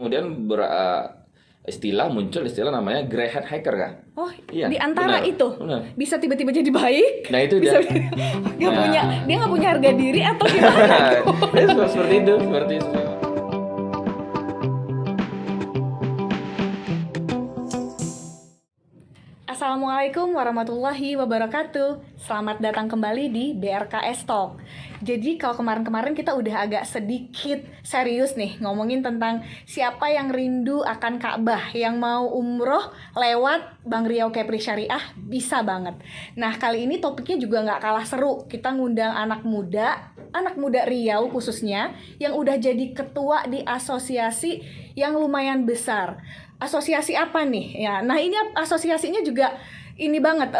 Kemudian muncul istilah namanya grey hat hacker, Kak. Oh, Iya, di antara benar, itu benar. bisa tiba-tiba jadi baik. Nah, itu bisa dia. dia nggak punya harga diri atau gimana? Seperti itu. Assalamualaikum warahmatullahi wabarakatuh. Selamat datang kembali di BRKS Talk. Jadi kalau kemarin-kemarin kita udah agak sedikit serius nih ngomongin tentang siapa yang rindu akan Ka'bah, yang mau umroh lewat Bank Riau Kepri Syariah bisa banget. Nah kali ini topiknya juga nggak kalah seru. Kita ngundang anak muda Riau khususnya yang udah jadi ketua di asosiasi yang lumayan besar. Asosiasi apa nih? Ya, nah ini asosiasinya juga ini banget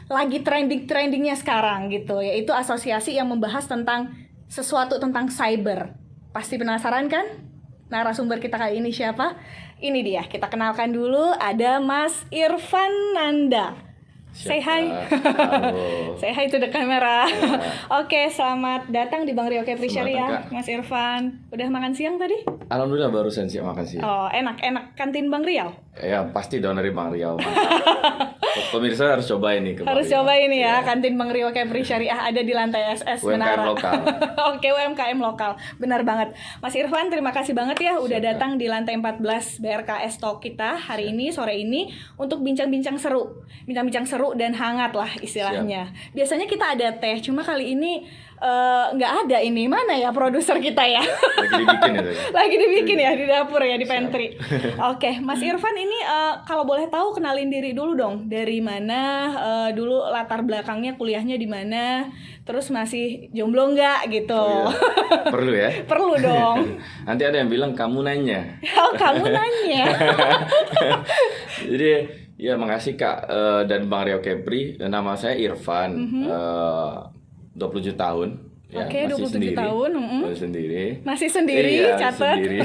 lagi trendingnya sekarang gitu, yaitu asosiasi yang membahas tentang sesuatu tentang cyber. Pasti penasaran kan? Narasumber kita kali ini siapa? Ini dia, kita kenalkan dulu, ada Mas Irfan Nanda. Say hi. Say hi to the camera. Oke, selamat datang di Bank Riau Kepri Syariah, Mas Irfan. Udah makan siang tadi? Alhamdulillah barusan siap makan siang. Oh, enak kantin Bank Riau. Ya pasti dong dari Bank Riau. Pemirsa harus cobain nih. Harus cobain nih ya, kantin Bank Riau Kepri Syariah ada di lantai SS UMKM lokal. Oke, UMKM lokal. Benar banget. Mas Irfan, terima kasih banget ya udah datang di lantai 14 BRKS Talk kita hari ini, sore ini untuk bincang-bincang seru dan hangat lah istilahnya. Biasanya kita ada teh, cuma kali ini nggak ada ini. Mana ya produser kita ya? Lagi dibikin ya di dapur ya, di pantry. Oke, Mas Irfan ini kalau boleh tahu kenalin diri dulu dong. Dari mana, dulu latar belakangnya kuliahnya di mana, terus masih jomblo nggak gitu? Oh, iya. Perlu ya? Perlu dong. Nanti ada yang bilang kamu nanya. Oh, kamu nanya. Jadi ya makasih Kak, dan Bank Riau Kepri. Nama saya Irfan, 27 tahun. Ya, Oke, 27 tahun. Masih sendiri, iya, catat. Sendiri.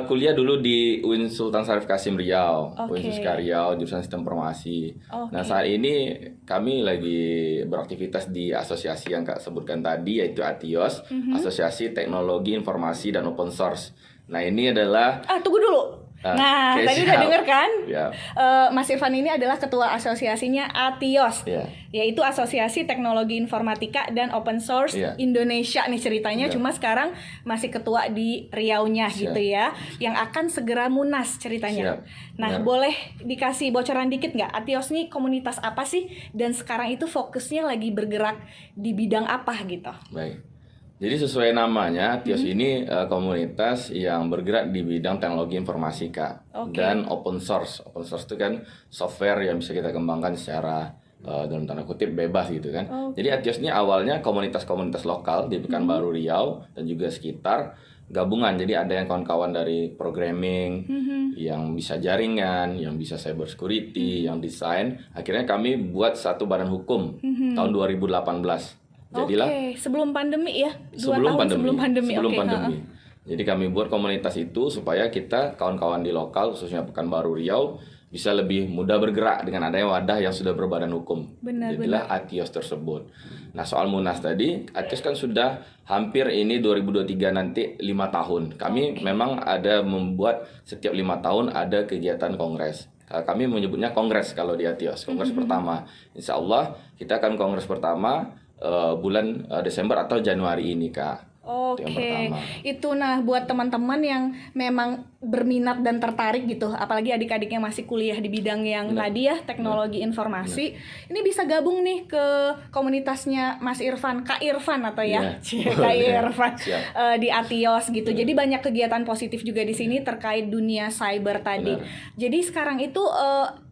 Kuliah dulu di UIN Sultan Syarif Kasim Riau, UIN Suska Riau, jurusan Sistem Informasi. Nah, saat ini kami lagi beraktivitas di asosiasi yang Kak sebutkan tadi, yaitu ATIOS, Asosiasi Teknologi Informasi dan Open Source. Nah, ini adalah... Tunggu dulu. Nah, tadi udah denger kan? Ya. Mas Irfan ini adalah ketua asosiasinya ATIOS, yaitu Asosiasi Teknologi Informatika dan Open Source Indonesia nih ceritanya. Cuma sekarang masih ketua di Riau-nya gitu ya, yang akan segera munas ceritanya. Nah, boleh dikasih bocoran dikit nggak? ATIOS nih komunitas apa sih? Dan sekarang itu fokusnya lagi bergerak di bidang apa gitu? Baik. Jadi sesuai namanya, ATIOS ini komunitas yang bergerak di bidang teknologi informasi, Kak. Dan open source. Open source itu kan software yang bisa kita kembangkan secara dalam tanda kutip bebas gitu kan. Jadi ATIOS ini awalnya komunitas-komunitas lokal di Pekanbaru Riau dan juga sekitar gabungan. Jadi ada yang kawan-kawan dari programming, yang bisa jaringan, yang bisa cyber security, yang desain. Akhirnya kami buat satu badan hukum tahun 2018. Jadilah sebelum pandemi ya? Sebelum pandemi. Jadi kami buat komunitas itu supaya kita kawan-kawan di lokal khususnya Pekanbaru Riau bisa lebih mudah bergerak dengan adanya wadah yang sudah berbadan hukum. Jadilah ATIOS tersebut. Nah, soal Munas tadi, ATIOS kan sudah hampir ini 2023 nanti 5 tahun. Kami memang ada membuat setiap 5 tahun ada kegiatan kongres. Kami menyebutnya kongres kalau di ATIOS, kongres pertama. Insya Allah kita akan kongres pertama bulan Desember atau Januari ini, Kak. Itu nah buat teman-teman yang memang berminat dan tertarik gitu, apalagi adik-adiknya masih kuliah di bidang yang tadi ya, teknologi informasi. Ini bisa gabung nih ke komunitasnya Mas Irfan, Kak Irfan atau ya, Kak Irfan di ATIOS gitu. Jadi banyak kegiatan positif juga di sini terkait dunia cyber tadi. Jadi sekarang itu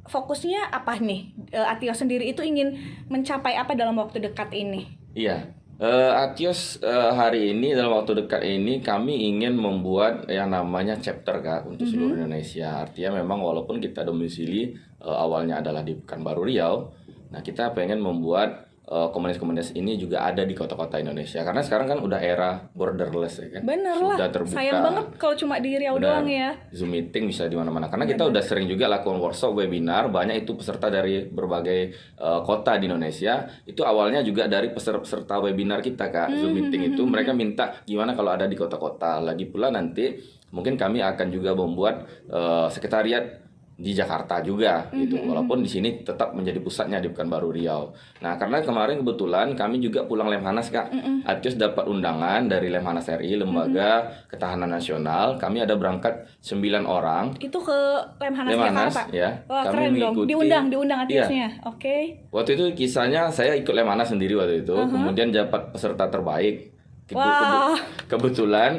fokusnya apa nih? ATIOS sendiri itu ingin mencapai apa dalam waktu dekat ini? Iya. ATIOS hari ini dalam waktu dekat ini kami ingin membuat yang namanya chapter, Kak, untuk seluruh Indonesia. Artinya memang walaupun kita domisili awalnya adalah di Pekanbaru Riau, nah kita pengen membuat komunitas-komunitas ini juga ada di kota-kota Indonesia karena sekarang kan udah era borderless ya kan. Bener lah, sudah terbuka. Sayang banget kalau cuma di Riau doang ya. Zoom meeting bisa di mana-mana karena kita udah sering juga lakukan workshop, webinar, banyak itu peserta dari berbagai kota di Indonesia. Itu awalnya juga dari peserta webinar kita, Kak. Zoom meeting itu mereka minta gimana kalau ada di kota-kota. Lagi pula nanti mungkin kami akan juga membuat sekretariat di Jakarta juga gitu. Walaupun di sini tetap menjadi pusatnya di Pekanbaru Riau. Nah, karena kemarin kebetulan kami juga pulang Lemhanas, Kak. Atius dapat undangan dari Lemhanas RI, Lembaga Ketahanan Nasional. Kami ada berangkat 9 orang. Itu ke Lemhanas Jakarta. Ya. Wah, kami keren dong. mengikuti, Diundang Atiusnya. Iya. Oke. Waktu itu kisahnya saya ikut Lemhanas sendiri waktu itu, kemudian dapat peserta terbaik. Wah. Kebetulan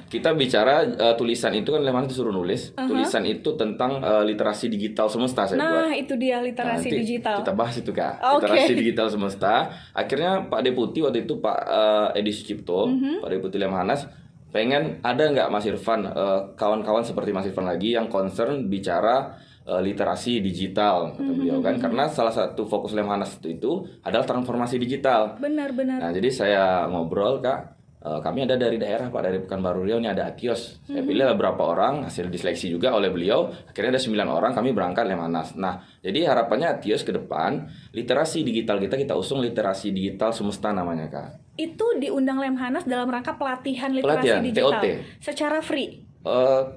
kita bicara tulisan itu kan Lemhanas disuruh nulis. Tulisan itu tentang literasi digital semesta saya buat. Nah, itu dia literasi Nanti digital. kita bahas itu, Kak. Oke. Literasi digital semesta. Akhirnya Pak Deputi waktu itu Pak Edi Sucipto, Pak Deputi Lemhanas, pengen ada nggak Mas Irfan, kawan-kawan seperti Mas Irfan lagi yang concern bicara literasi digital, kata beliau kan, karena salah satu fokus Lemhanas itu adalah transformasi digital. Benar. Nah, jadi saya ngobrol, Kak, kami ada dari daerah, Pak, dari Pekanbaru Riau, ini ada Atios. Saya pilih beberapa orang, hasil diseleksi juga oleh beliau. Akhirnya ada 9 orang, kami berangkat Lemhanas. Nah, jadi harapannya Atios ke depan, literasi digital kita usung literasi digital semesta namanya, Kak. Itu diundang Lemhanas dalam rangka pelatihan literasi digital. TOT. Secara free.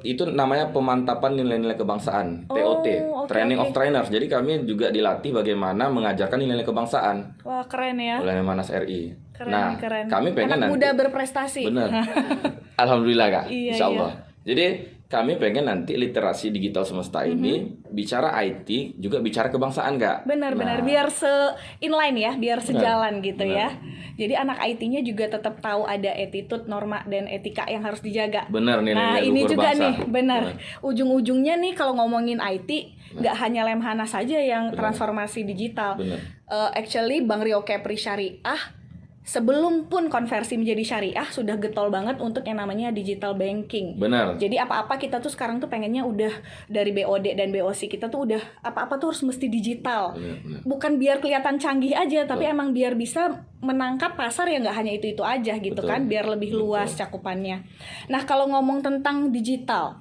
Itu namanya pemantapan nilai-nilai kebangsaan, TOT, Training of Trainers. Jadi kami juga dilatih bagaimana mengajarkan nilai-nilai kebangsaan. Wah, keren ya. Oleh Lemhanas RI. Keren. Kami pengen anak nanti muda berprestasi. benar. Alhamdulillah, Kak. Iya, Insya Allah. Jadi kami pengen nanti literasi digital semesta ini bicara IT juga bicara kebangsaan, Kak. Benar. Biar inline ya, biar sejalan gitu ya. Jadi anak IT-nya juga tetap tahu ada attitude, norma dan etika yang harus dijaga. Benar nih. Nah, ini juga bangsa. nih, benar. Ujung-ujungnya nih kalau ngomongin IT, nggak hanya Lemhanas saja yang transformasi digital. Benar. Actually Bang Rio Kepri Syariah sebelum pun konversi menjadi syariah sudah getol banget untuk yang namanya digital banking. Benar. Jadi apa-apa kita tuh sekarang tuh pengennya udah dari BOD dan BOC kita tuh udah apa-apa tuh harus mesti digital. Benar. Bukan biar kelihatan canggih aja, tapi emang biar bisa menangkap pasar yang nggak hanya itu aja gitu. Betul. Kan, biar lebih luas cakupannya. Nah, kalau ngomong tentang digital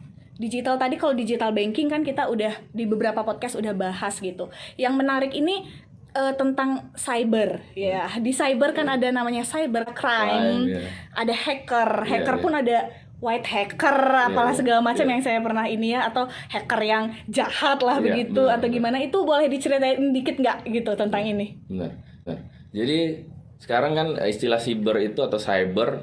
tadi, kalau digital banking kan kita udah di beberapa podcast udah bahas gitu. Yang menarik ini tentang cyber ya. Di cyber kan ada namanya cyber crime, ada hacker pun ada white hacker, apalah segala macam yang saya pernah ini ya, atau hacker yang jahat lah begitu, atau gimana. Itu boleh diceritain dikit nggak gitu tentang ini? Benar. Jadi sekarang kan istilah cyber itu atau cyber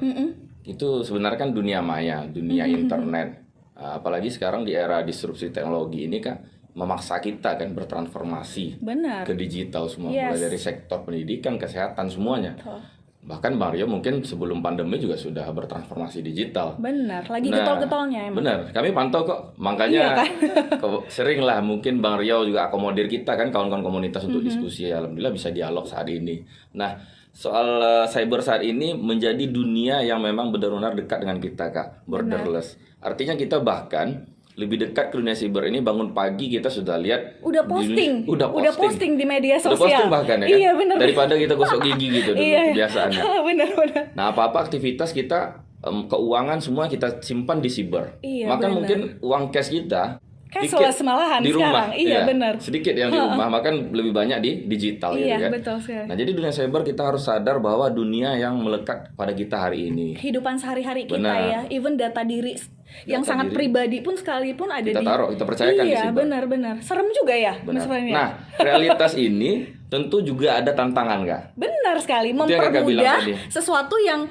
itu sebenarnya kan dunia maya, dunia internet. Apalagi sekarang di era disrupsi teknologi ini, Kak, memaksa kita kan bertransformasi ke digital semua, mulai dari sektor pendidikan, kesehatan, semuanya. Betul. Bahkan Bang Rio mungkin sebelum pandemi juga sudah bertransformasi digital. Benar, lagi getol-getolnya emang. Benar, kami pantau kok, makanya sering lah mungkin Bang Rio juga akomodir kita kan, kawan-kawan komunitas untuk diskusi. Alhamdulillah bisa dialog saat ini. Nah, soal cyber saat ini menjadi dunia yang memang benar-benar dekat dengan kita, Kak, borderless. Artinya kita bahkan lebih dekat ke dunia cyber ini, bangun pagi kita sudah lihat udah posting di media Udah sosial. posting bahkan ya kan? Iya, bener. Daripada kita gosok gigi gitu dulu kebiasaannya. Bener. Nah, apa-apa aktivitas kita, keuangan semua kita simpan di cyber. Maka mungkin uang cash kita cashless malahan di rumah. Sekarang. Iya, benar. Sedikit yang di rumah, makan lebih banyak di digital gitu kan. Betul sekali. Nah, jadi dunia cyber kita harus sadar bahwa dunia yang melekat pada kita hari ini. Kehidupan sehari-hari kita ya, even data diri yang sangat pribadi pun sekalipun ada kita taruh, kita percayakan di cyber. Iya, benar. Serem juga ya. Nah, realitas ini tentu juga ada tantangan, Kak. Benar sekali, mempermudah sesuatu yang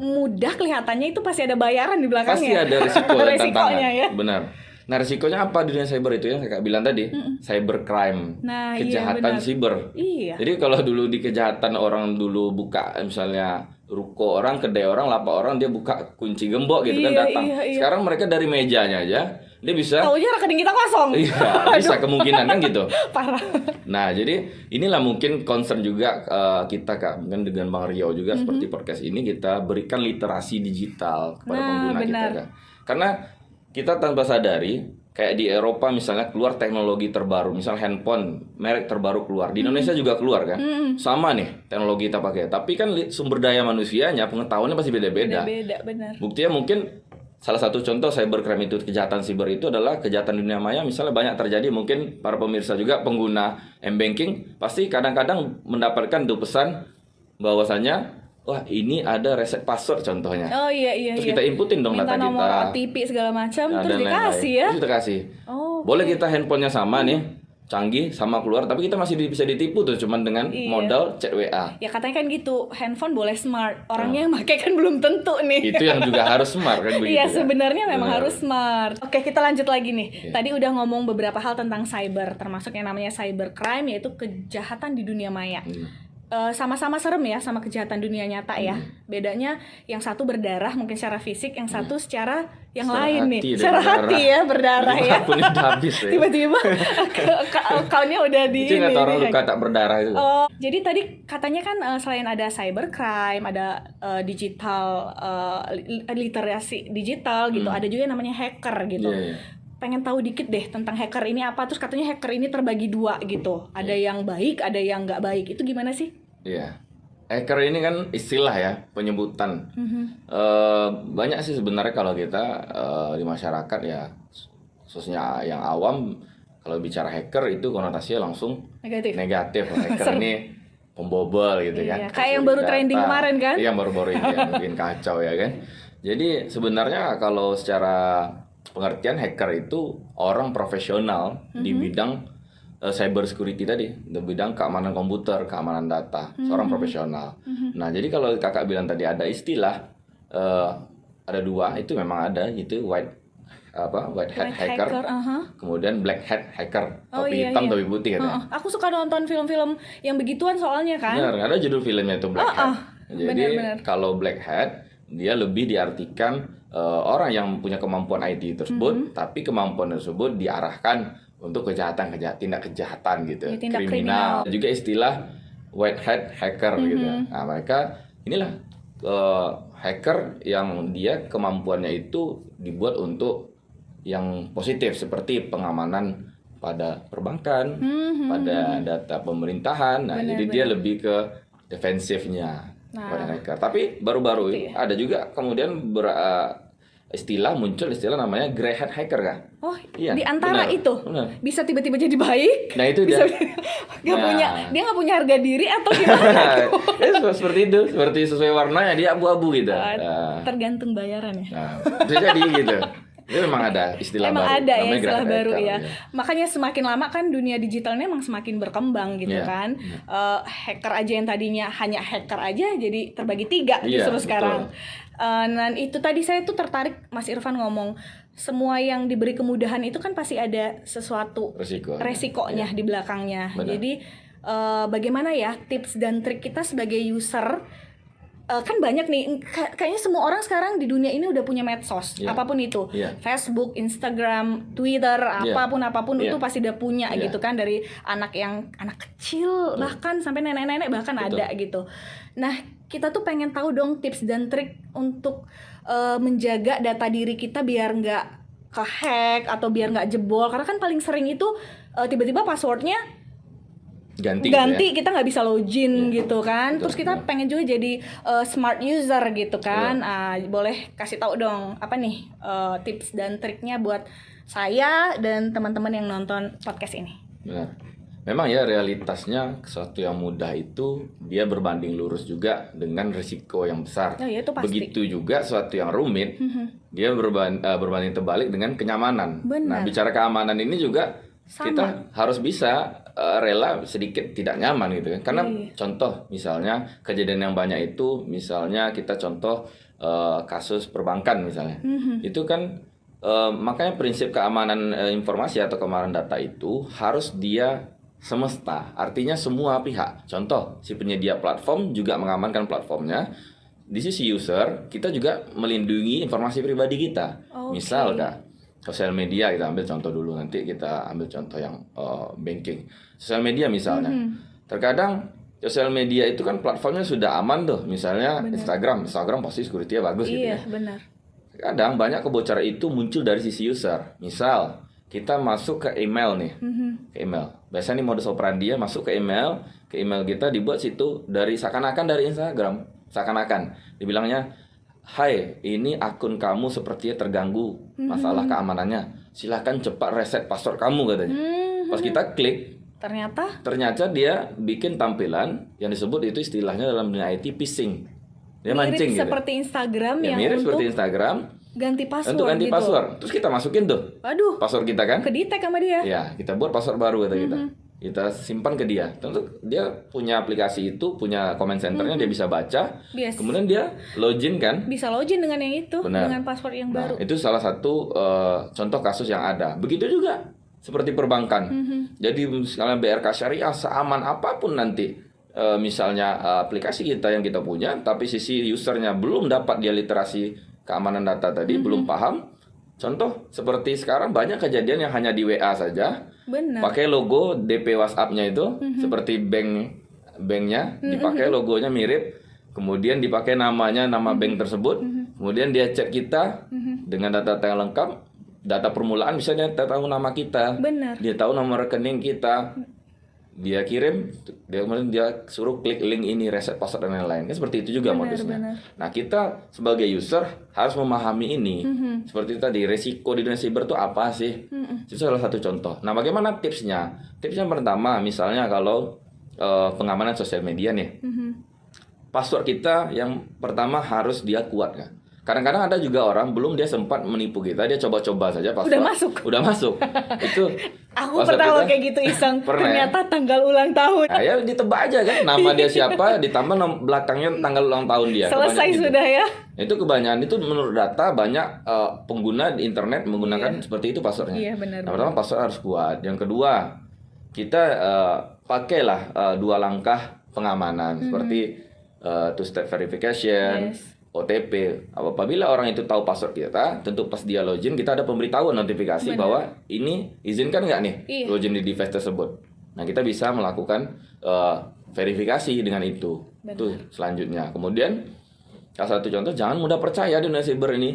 mudah kelihatannya itu pasti ada bayaran di belakangnya. Pasti ada risiko dan tantangan. Ya? Benar. Nah, risikonya apa di dunia cyber itu yang Kakak bilang tadi? Cyber crime, kejahatan cyber. Iya. Jadi kalau dulu di kejahatan orang dulu buka misalnya ruko orang, kedai orang, lapak orang, dia buka kunci gembok gitu kan datang. Sekarang mereka dari mejanya aja dia bisa. Taunya rekening kita kosong. Iya, bisa kemungkinan kan gitu. Parah. Nah, jadi inilah mungkin concern juga kita, Kak, mungkin dengan Bang Rio juga seperti podcast ini kita berikan literasi digital kepada pengguna kita, Kak. Karena kita tanpa sadari, kayak di Eropa misalnya keluar teknologi terbaru, misal handphone merek terbaru keluar, di Indonesia juga keluar kan, sama nih teknologi kita pakai, tapi kan sumber daya manusianya, pengetahuannya pasti beda-beda. Beda, benar. Buktinya mungkin salah satu contoh cybercrime itu, kejahatan siber itu adalah kejahatan dunia maya, misalnya banyak terjadi, mungkin para pemirsa juga pengguna m-banking pasti kadang-kadang mendapatkan tuh pesan bahwasanya wah ini ada reset password contohnya. Oh iya. Terus kita inputin dong minta data nomor kita, OTP segala macam, nah, terus dan dikasih lain-lain. ya. Terus kita kasih. Oh, boleh kita handphonenya sama nih, canggih sama keluar, tapi kita masih bisa ditipu tuh cuman dengan modal chat WA. Ya katanya kan gitu, handphone boleh smart, orangnya yang pakai kan belum tentu nih. Itu yang juga harus smart kan begitu. Iya, kan? sebenarnya memang Benar. harus smart. Oke, kita lanjut lagi nih. Tadi udah ngomong beberapa hal tentang cyber, termasuk yang namanya cybercrime, yaitu kejahatan di dunia maya. Sama-sama serem ya sama kejahatan dunia nyata ya. Bedanya yang satu berdarah mungkin secara fisik, yang satu secara yang Secara lain nih. hati dan Secara darah. hati ya, berdarah ya. Pun udah habis ya. Tiba-tiba account-nya udah di Itu nggak tahu orang di-hack. luka tak berdarah itu. Oh, jadi tadi katanya kan selain ada cybercrime, ada digital literasi digital gitu, ada juga yang namanya hacker gitu. Iya, iya. Pengen tahu dikit deh tentang hacker ini apa, terus katanya hacker ini terbagi dua gitu, ada yang baik, ada yang nggak baik, itu gimana sih? Iya. Hacker ini kan istilah ya, penyebutan. Banyak sih sebenarnya kalau kita di masyarakat ya, khususnya yang awam, kalau bicara hacker itu konotasinya langsung Negatif. Hacker ini pembobol gitu kan. Iya, kayak yang baru trending kemarin kan? Iya, yang baru-baru ini yang bikin kacau ya kan. Jadi sebenarnya kalau secara pengertian hacker itu orang profesional di bidang cyber security tadi, di bidang keamanan komputer, keamanan data, seorang profesional. Nah, jadi kalau kakak bilang tadi ada istilah ada dua, itu memang ada gitu, white hat hacker, kemudian black hat hacker, topi hitam, topi putih katanya. Aku suka nonton film-film yang begituan soalnya kan. Benar, ada judul filmnya itu Black Hat. Jadi benar. kalau Black Hat dia lebih diartikan orang yang punya kemampuan IT tersebut, tapi kemampuan tersebut diarahkan untuk tindak kejahatan gitu, Ya, tindak kriminal. Juga istilah white hat hacker gitu. Nah, mereka inilah hacker yang dia kemampuannya itu dibuat untuk yang positif seperti pengamanan pada perbankan, pada data pemerintahan. Nah, jadi dia lebih ke defensifnya pada hacker. Tapi baru-baru ada juga kemudian muncul istilah namanya grey hat hacker kan? Oh, iya, di antara benar, itu benar. bisa tiba-tiba jadi baik. Nah, itu bisa, dia. dia nggak punya harga diri atau gimana? Seperti itu, seperti sesuai warnanya dia abu-abu gitu. Tergantung bayaran ya. Nah, bisa jadi gitu. Itu memang ada istilah emang baru. ada ya namanya istilah grey hat baru hacker, ya. Makanya semakin lama kan dunia digitalnya emang semakin berkembang gitu kan. Hacker aja yang tadinya hanya hacker aja jadi terbagi 3 justru sekarang. Dan itu tadi saya tuh tertarik Mas Irfan ngomong semua yang diberi kemudahan itu kan pasti ada sesuatu resikonya di belakangnya. Benar. Jadi bagaimana ya tips dan trik kita sebagai user? Kan banyak nih, kayaknya semua orang sekarang di dunia ini udah punya medsos, apapun itu, Facebook, Instagram, Twitter, apapun itu pasti udah punya gitu kan, dari anak kecil bahkan sampai nenek-nenek bahkan ada gitu. Nah, kita tuh pengen tahu dong tips dan trik untuk menjaga data diri kita biar nggak kehack atau biar nggak jebol, karena kan paling sering itu tiba-tiba passwordnya ganti ya? Kita nggak bisa login gitu kan. Terus kita pengen juga jadi smart user gitu kan. Boleh kasih tahu dong apa nih tips dan triknya buat saya dan teman-teman yang nonton podcast ini. Benar. Memang ya realitasnya sesuatu yang mudah itu dia berbanding lurus juga dengan risiko yang besar. Ya, itu pasti. Begitu juga sesuatu yang rumit dia berbanding terbalik dengan kenyamanan. Benar. Nah, bicara keamanan ini juga kita harus bisa rela sedikit tidak nyaman gitu kan. Karena contoh misalnya kejadian yang banyak itu misalnya kita contoh kasus perbankan misalnya. Itu kan makanya prinsip keamanan informasi atau keamanan data itu harus dia semesta. Artinya semua pihak. Contoh si penyedia platform juga mengamankan platformnya. Di sisi user kita juga melindungi informasi pribadi kita. Misal sosial media kita ambil contoh dulu, nanti kita ambil contoh yang banking. Sosial media misalnya, terkadang sosial media itu kan platformnya sudah aman tuh, misalnya Instagram pasti security-nya bagus gitu ya. Benar. Kadang banyak kebocoran itu muncul dari sisi user. Misal kita masuk ke email nih, ke email. Biasanya nih modus operandi dia masuk ke email kita dibuat situ seakan-akan dari Instagram, seakan-akan dibilangnya, hai, ini akun kamu sepertinya terganggu masalah keamanannya. Silahkan cepat reset password kamu katanya. Pas kita klik, ternyata dia bikin tampilan yang disebut itu istilahnya dalam dunia IT phishing. Dia mancing gitu. Seperti Instagram Ya, yang mirip untuk seperti Instagram. ganti password Untuk ganti gitu. password. Terus kita masukin tuh. Waduh. Password kita kan? Kedetek sama dia. Ya, kita buat password baru kata kita. Kita simpan ke dia. Tentu dia punya aplikasi itu, punya comment centernya, dia bisa baca. Yes. Kemudian dia login kan? Bisa login dengan yang itu, Benar. dengan password yang Nah, baru. itu salah satu contoh kasus yang ada. Begitu juga seperti perbankan. Jadi misalnya BRK Syariah seaman apapun nanti misalnya aplikasi kita yang kita punya, tapi sisi usernya belum dapat dia literasi keamanan data tadi, belum paham. Contoh seperti sekarang banyak kejadian yang hanya di WA saja, Benar. pakai logo DP WhatsApp-nya itu seperti banknya, dipakai logonya mirip, kemudian dipakai namanya, nama bank tersebut, kemudian dia chat kita dengan data-data yang lengkap, data permulaan bisa dia tahu nama kita, Benar. dia tahu nomor rekening kita, dia kirim, dia kemudian dia suruh klik link ini, reset password dan lain-lain. Kan seperti itu juga modusnya. benar. Nah, kita sebagai user harus memahami ini. Seperti tadi, resiko di dunia cyber itu apa sih? Itu salah satu contoh. Nah, bagaimana tipsnya? Tipsnya pertama, misalnya kalau pengamanan sosial media nih. Password kita yang pertama harus dia kuat kan. Kadang-kadang ada juga orang belum dia sempat menipu kita, dia coba-coba saja password. Udah masuk. Itu Aku password pernah kita- kayak gitu iseng. Pernah ya? Ternyata tanggal ulang tahun. Nah, ya ditebak aja kan nama dia siapa, ditambah belakangnya tanggal ulang tahun dia. Selesai Kebanyakan gitu. sudah ya. Itu kebanyakan itu menurut data banyak pengguna di internet menggunakan seperti itu passwordnya. Iya, benar. Nah, pertama password harus kuat. Yang kedua, kita pakailah 2 langkah pengamanan seperti two-step verification, Yes. OTP. Apabila orang itu tahu password kita, tentu pas dia login kita ada pemberitahuan notifikasi bahwa ini izinkan nggak nih Iya. login di device tersebut. Nah, kita bisa melakukan verifikasi dengan itu. Itu selanjutnya. Kemudian salah satu contoh, jangan mudah percaya di dunia cyber ini.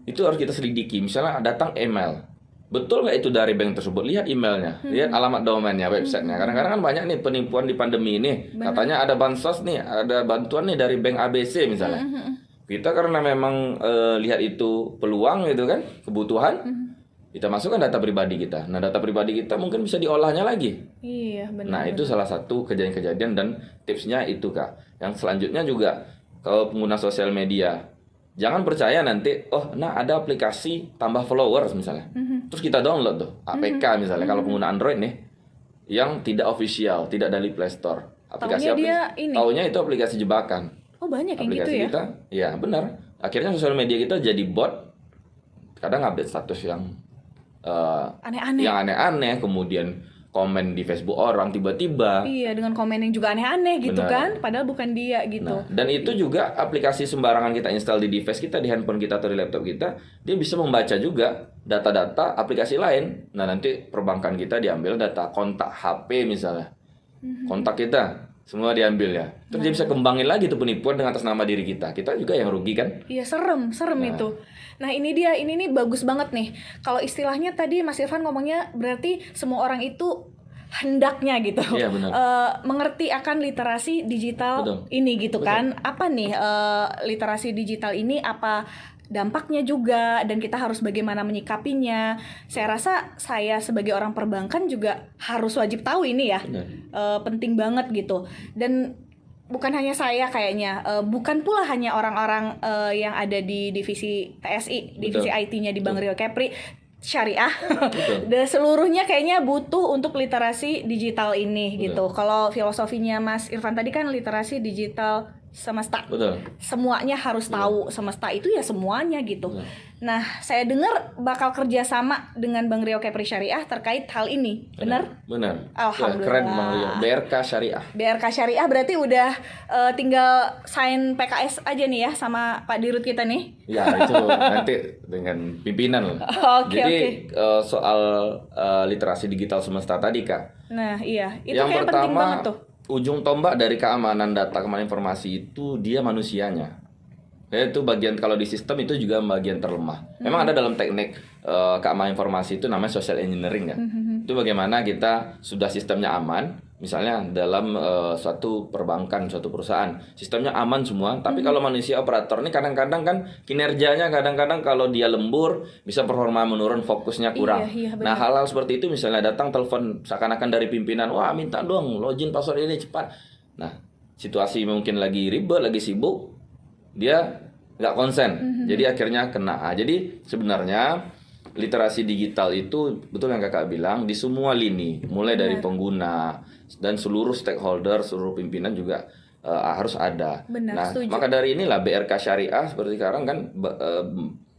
Itu harus kita selidiki. Misalnya datang email, betul nggak itu dari bank tersebut? Lihat emailnya, lihat alamat domainnya, websitenya. Kadang-kadang kan banyak nih penipuan di pandemi ini. Katanya ada bansos nih, ada bantuan nih dari bank ABC misalnya. Kita karena memang lihat itu peluang gitu kan, kebutuhan, kita masukkan data pribadi kita. Nah, data pribadi kita mungkin bisa diolahnya lagi. Iya, benar. Nah, itu salah satu kejadian-kejadian dan tipsnya itu Kak. Yang selanjutnya juga kalau pengguna sosial media, jangan percaya nanti ada aplikasi tambah followers misalnya. Terus kita download tuh APK misalnya kalau pengguna Android nih yang tidak official, tidak dari Play Store. Taunya dia ini. Taunya itu aplikasi jebakan. Oh, banyak yang gitu Aplikasi ya. kita, ya benar. Akhirnya sosial media kita jadi bot. Kadang update status yang Aneh-aneh. yang aneh-aneh, kemudian komen di Facebook orang tiba-tiba. Iya, dengan komen yang juga aneh-aneh gitu Benar. kan, padahal bukan dia gitu. Nah, dan itu juga aplikasi sembarangan kita install di device kita, di handphone kita atau di laptop kita, dia bisa membaca juga data-data aplikasi lain. Nah, nanti perbankan kita diambil data kontak HP misalnya. Kontak kita semua diambil ya. Terus dia bisa kembangin lagi tuh penipuan dengan atas nama diri kita. Kita juga yang rugi kan? Iya, serem itu. Nah, ini nih bagus banget nih. Kalau istilahnya tadi Mas Irfan ngomongnya berarti semua orang itu hendaknya gitu. Iya, benar. Mengerti akan literasi digital Betul. ini gitu kan. Apa nih literasi digital ini, apa dampaknya juga, dan kita harus bagaimana menyikapinya. Saya rasa saya sebagai orang perbankan juga harus wajib tahu ini ya. Penting banget gitu. Dan bukan hanya saya kayaknya, bukan pula hanya orang-orang yang ada di divisi TSI, divisi IT-nya di Bank Rio Kepri Syariah. Dan seluruhnya kayaknya butuh untuk literasi digital ini gitu. Kalau filosofinya Mas Irfan tadi kan literasi digital semesta. Betul. Semuanya harus tahu, semesta itu ya semuanya gitu. Nah, saya dengar bakal kerjasama dengan Bank Rio Kepri Syariah terkait hal ini, benar? Benar. Alhamdulillah. Keren Bang Rio. BRK Syariah. BRK Syariah berarti udah tinggal sign PKS aja nih ya sama Pak Dirut kita nih. Ya, itu nanti dengan pimpinan loh. Jadi soal literasi digital semesta tadi Kak. Nah, iya, itu yang kayak penting pertama, banget tuh. ujung tombak dari keamanan data, keamanan informasi itu dia manusianya. Itu bagian, kalau di sistem itu juga bagian terlemah. Memang ada dalam teknik keamanan informasi itu namanya social engineering ya. Itu bagaimana kita sudah sistemnya aman, misalnya dalam suatu perbankan, suatu perusahaan, sistemnya aman semua. Tapi kalau manusia operator ini kadang-kadang kan kinerjanya kadang-kadang kalau dia lembur, bisa performa menurun, fokusnya kurang. Iya, Nah, hal-hal seperti itu misalnya datang telepon seakan-akan dari pimpinan, wah minta dong login password ini cepat. Nah, situasi mungkin lagi ribet, lagi sibuk, dia nggak konsen, jadi akhirnya kena. Jadi sebenarnya literasi digital itu betul yang kakak bilang di semua lini, mulai dari pengguna dan seluruh stakeholder, seluruh pimpinan juga harus ada. Benar, Nah, setuju. maka dari inilah BRK Syariah seperti sekarang kan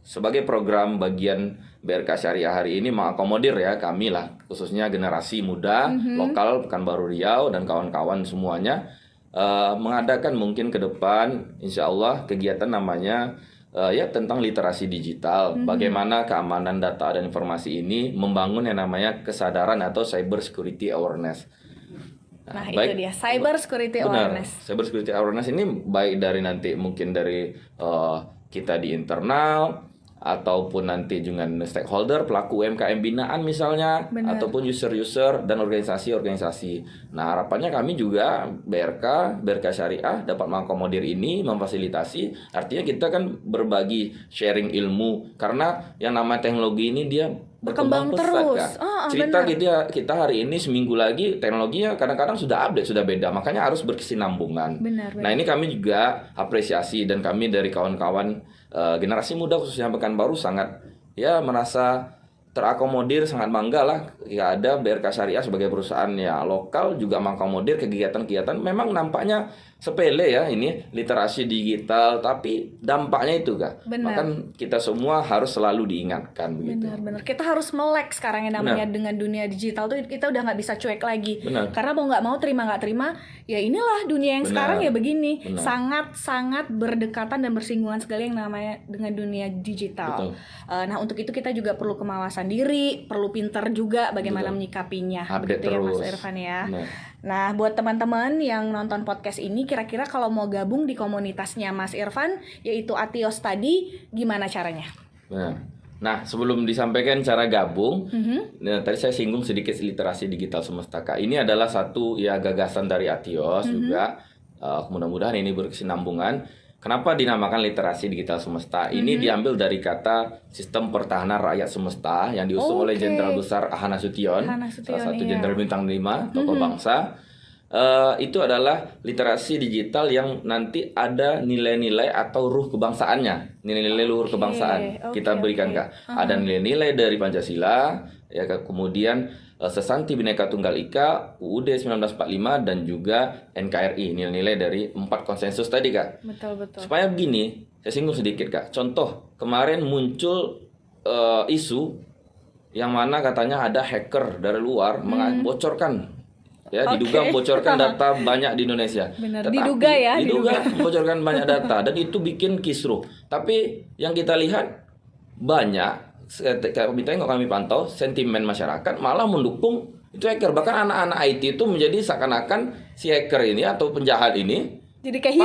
sebagai program bagian BRK Syariah hari ini mengakomodir ya kami lah, khususnya generasi muda lokal Pekanbaru Riau dan kawan-kawan semuanya mengadakan mungkin ke depan insya Allah kegiatan namanya ya tentang literasi digital, bagaimana keamanan data dan informasi ini membangun yang namanya kesadaran atau cyber security awareness. Nah, itu dia cyber security awareness. Cyber security awareness ini baik dari nanti mungkin dari kita di internal ataupun nanti dengan stakeholder, pelaku UMKM binaan misalnya, ataupun user-user dan organisasi-organisasi. Nah, harapannya kami juga BRK Syariah dapat mengakomodir ini, memfasilitasi. Artinya kita kan berbagi sharing ilmu karena yang namanya teknologi ini dia berkembang pesat, terus. Kan? Cerita kita hari ini seminggu lagi teknologinya kadang-kadang sudah update, sudah beda. Makanya harus berkesinambungan. Benar. Nah, ini kami juga apresiasi dan kami dari kawan-kawan generasi muda khususnya Pekanbaru sangat ya merasa terakomodir, sangat bangga lah ya ada BRK Syariah sebagai perusahaan ya lokal juga mengakomodir kegiatan-kegiatan. Memang nampaknya sepele ya ini literasi digital, tapi dampaknya itu Kak. Maka kita semua harus selalu diingatkan begitu. Benar. Kita harus melek sekarang yang namanya dengan dunia digital tuh kita udah nggak bisa cuek lagi. Karena mau nggak mau, terima nggak terima, ya inilah dunia yang sekarang ya begini. Sangat-sangat berdekatan dan bersinggungan sekali yang namanya dengan dunia digital. Nah, untuk itu kita juga perlu kemawasan diri, perlu pintar juga bagaimana menyikapinya. Update begitu terus. Ya Mas Irfan ya. Nah, buat teman-teman yang nonton podcast ini, kira-kira kalau mau gabung di komunitasnya Mas Irfan, yaitu Atios tadi, gimana caranya? Nah, sebelum disampaikan cara gabung, nah, tadi saya singgung sedikit literasi digital semesta Kak. Ini adalah satu ya gagasan dari Atios juga. Mudah-mudahan ini berkesinambungan. Kenapa dinamakan literasi digital semesta? Ini diambil dari kata sistem pertahanan rakyat semesta yang diusung oleh Jenderal Besar Ahana Sution, salah satu jenderal bintang 5, tokoh bangsa. Itu adalah literasi digital yang nanti ada nilai-nilai atau ruh kebangsaannya, nilai-nilai luhur kebangsaan kita berikan Kak. Ada nilai-nilai dari Pancasila, ya kemudian Sesanti Bhinneka Tunggal Ika, UUD 1945 dan juga NKRI, nilai-nilai dari 4 konsensus tadi Kak. Betul. Supaya begini, saya singgung sedikit Kak. Contoh, kemarin muncul isu yang mana katanya ada hacker dari luar membocorkan diduga membocorkan data banyak di Indonesia. Benar, tetapi, diduga membocorkan banyak data dan itu bikin kisruh. Tapi yang kita lihat banyak kami pantau sentimen masyarakat malah mendukung itu hacker. Bahkan anak-anak IT itu menjadi seakan-akan si hacker ini atau penjahat ini jadi kayak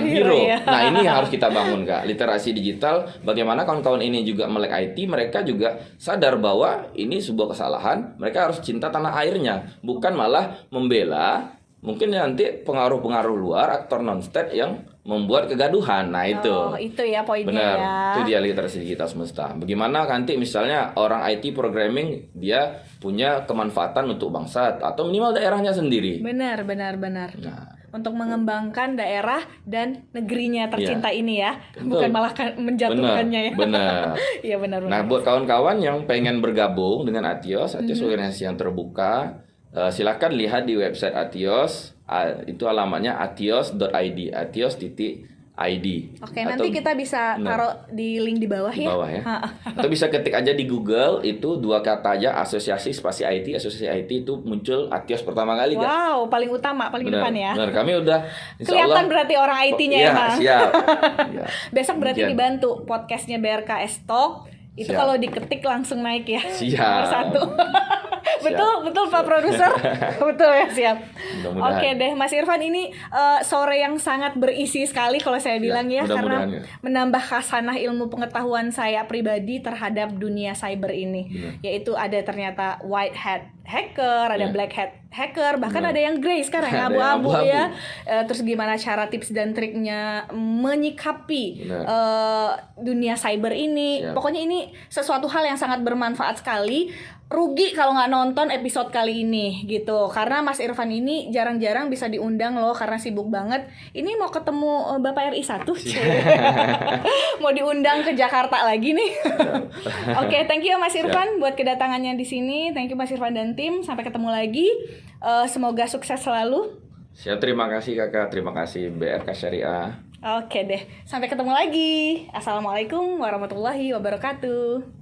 hero. Ya. Nah, ini harus kita bangun Kak. Literasi digital, bagaimana kawan-kawan ini juga melek IT, mereka juga sadar bahwa ini sebuah kesalahan, mereka harus cinta tanah airnya, bukan malah membela mungkin nanti pengaruh-pengaruh luar, aktor non-state yang membuat kegaduhan. Nah, itu. Itu ya poinnya. Benar. Ya. Itu dia literasi digital semesta. Bagaimana nanti misalnya orang IT programming dia punya kemanfaatan untuk bangsa atau minimal daerahnya sendiri. Benar. Nah, untuk mengembangkan daerah dan negerinya tercinta ini ya. Betul. Bukan malah menjatuhkannya ya. Benar. Iya benar. Nah, buat kawan-kawan yang pengen bergabung dengan Atios organisasi yang terbuka, silakan lihat di website Atios. Itu alamatnya atios.id, atios.id. Oke, nanti kita bisa taruh di link di bawah ya. Atau bisa ketik aja di Google, itu 2 kata aja, asosiasi spasi IT, asosiasi IT, itu muncul Atios pertama kali. Wow, paling utama, paling depan ya. Benar, kami udah kelihatan berarti orang IT-nya ya, Mas. Siap. Besok berarti dibantu podcastnya BRK Talk. Itu kalau diketik langsung naik ya. Siap. Bersatu. Betul Pak Produser. Betul ya, siap. Oke deh Mas Irfan, ini sore yang sangat berisi sekali kalau saya bilang ya, karena menambah khasanah ilmu pengetahuan saya pribadi terhadap dunia cyber ini. Yaitu ada ternyata white hat hacker, ada black hat hacker, bahkan ada yang grey sekarang, abu-abu ya. Terus gimana cara tips dan triknya menyikapi dunia cyber ini. Pokoknya ini sesuatu hal yang sangat bermanfaat sekali rugi kalau nggak nonton episode kali ini gitu, karena Mas Irfan ini jarang-jarang bisa diundang loh karena sibuk banget. Ini mau ketemu Bapak RI 1 mau diundang ke Jakarta lagi nih. Oke, thank you Mas Irfan buat kedatangannya di sini. Thank you Mas Irfan dan tim. Sampai ketemu lagi. Semoga sukses selalu. Siap, terima kasih Kakak, terima kasih BRK Syariah. Oke deh, sampai ketemu lagi. Assalamualaikum warahmatullahi wabarakatuh.